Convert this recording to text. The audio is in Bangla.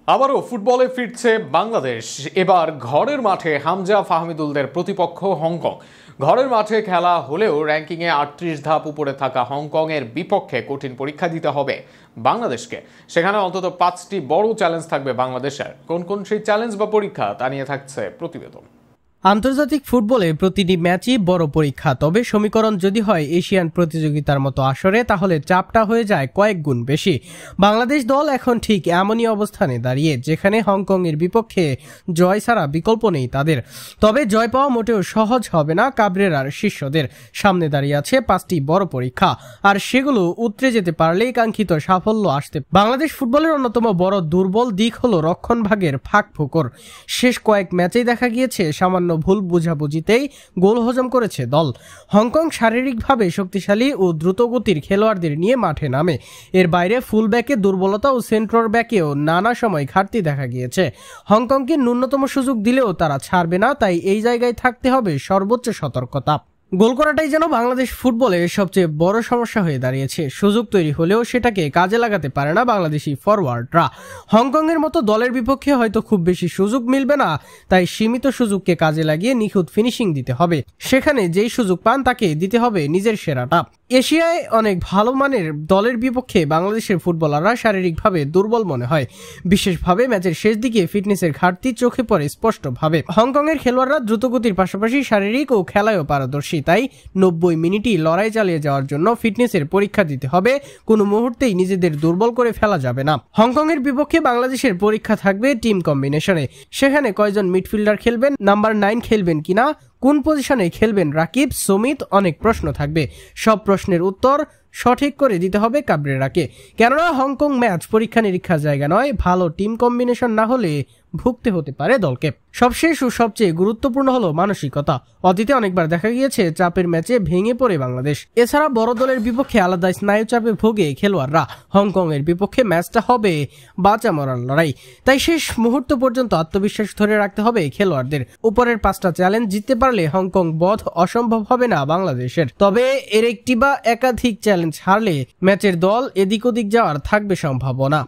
আবারও ফুটবলে ফিরছে বাংলাদেশ। এবার ঘরের মাঠে হামজা ফাহমিদুলদের প্রতিপক্ষ হংকং। ঘরের মাঠে খেলা হলেও র্যাঙ্কিংয়ে 38 ধাপ উপরে থাকা হংকংয়ের বিপক্ষে কঠিন পরীক্ষা দিতে হবে বাংলাদেশকে। সেখানে অন্তত 5টি বড় চ্যালেঞ্জ থাকবে বাংলাদেশের। কোন কোন সেই চ্যালেঞ্জ বা পরীক্ষা তা নিয়ে থাকছে প্রতিবেদন। আন্তর্জাতিক ফুটবলে প্রতিটি ম্যাচই বড় পরীক্ষা। তবে সমীকরণ যদি হয় এশিয়ান প্রতিযোগিতার মতো আসরে, তাহলে চাপটা হয়ে যায় কয়েক গুণ বেশি। বাংলাদেশ দল এখন ঠিক এমনই অবস্থানে দাঁড়িয়ে, যেখানে হংকংয়ের বিপক্ষে জয় ছাড়া বিকল্প নেই তাদের। তবে জয় পাওয়া মোটেও সহজ হবে না কাবরেরার শিষ্যদের। সামনে দাঁড়িয়ে আছে 5টি বড় পরীক্ষা, আর সেগুলো উতরে যেতে পারলেই কাঙ্ক্ষিত সাফল্য আসতে। বাংলাদেশ ফুটবলের অন্যতম বড় দুর্বল দিক হলো রক্ষণভাগের ফাঁক-ফোকর। শেষ কয়েক ম্যাচেই দেখা গিয়েছে সামান্য ভুল বুঝাবুঝিতেই গোল হজম করেছে দল। হংকং শারীরিকভাবে শক্তিশালী ও দ্রুতগতির খেলোয়াড়দের নিয়ে মাঠে নামে। এর বাইরে ফুলব্যাকে দুর্বলতা ও সেন্ট্রাল ব্যাকেও নানা সময় ঘাটতি দেখা গিয়েছে। হংকংকে ন্যূনতম সুযোগ দিলেও তারা ছাড়বে না, তাই এই জায়গায় থাকতে হবে সর্বোচ্চ সতর্কতা। গোল করাটাই যেন বাংলাদেশ ফুটবলে সবচেয়ে বড় সমস্যা হয়ে দাঁড়িয়েছে। সুযোগ তৈরি হলেও সেটাকে কাজে লাগাতে পারে না বাংলাদেশি ফরওয়ার্ডরা। হংকংয়ের মতো দলের বিপক্ষে হয়তো খুব বেশি সুযোগ মিলবে না, তাই সীমিত সুযোগকে কাজে লাগিয়ে নিখুঁত ফিনিশিং দিতে হবে। সেখানে যেই সুযোগ পান তাকে দিতে হবে নিজের সেরাটা। এশিয়ায় অনেক ভালো মানের দলের বিপক্ষে বাংলাদেশের ফুটবলাররা শারীরিকভাবে দুর্বল মনে হয়। বিশেষভাবে ম্যাচের শেষ দিকে ফিটনেসের ঘাটতি চোখে পড়ে স্পষ্টভাবে। হংকংয়ের খেলোয়াড়রা দ্রুতগতির পাশাপাশি শারীরিক ও খেলায়ও পারদর্শী, তাই 90 মিনিটই লড়াই চালিয়ে যাওয়ার জন্য ফিটনেসের পরীক্ষা দিতে হবে। কোনো মুহূর্তেই নিজেদের দুর্বল করে ফেলা যাবে না। হংকংয়ের বিপক্ষে বাংলাদেশের পরীক্ষা থাকবে টিম কম্বিনেশনে। সেখানে কয়জন মিডফিল্ডার খেলবেন, নাম্বার 9 খেলবেন কিনা, কোন পজিশনে খেলবেন রাকিব, সুমিত, অনেক প্রশ্ন থাকবে। সব প্রশ্নের উত্তর সঠিক করে দিতে হবে কাবরেরাকে। কেননা হংকং ম্যাচ পরীক্ষা নিরীক্ষার জায়গা নয়। ভালো টিম কম্বিনেশন না হলে ভুগতে হতে পারে দলকে। সবশেষ ও সবচেয়ে গুরুত্বপূর্ণ হলো মানসিকতা। অতীতে অনেকবার দেখা গিয়েছে চাপের ম্যাচে ভেঙে পড়ে বাংলাদেশ। এছাড়া বড় দলের বিপক্ষে আলাদা স্নায়ু চাপে ভোগে খেলোয়াড়রা। হংকং এর বিপক্ষে ম্যাচটা হবে বাঁচা মরার লড়াই, তাই শেষ মুহূর্ত পর্যন্ত আত্মবিশ্বাস ধরে রাখতে হবে খেলোয়াড়দের। উপরের 5টা চ্যালেঞ্জ জিততে পারলে হংকং বধ অসম্ভব হবে না বাংলাদেশের। তবে এর একটি বা একাধিক চ্যালেঞ্জ হারলে ম্যাচের দল এদিক ওদিক যাওয়ার থাকবে সম্ভাবনা।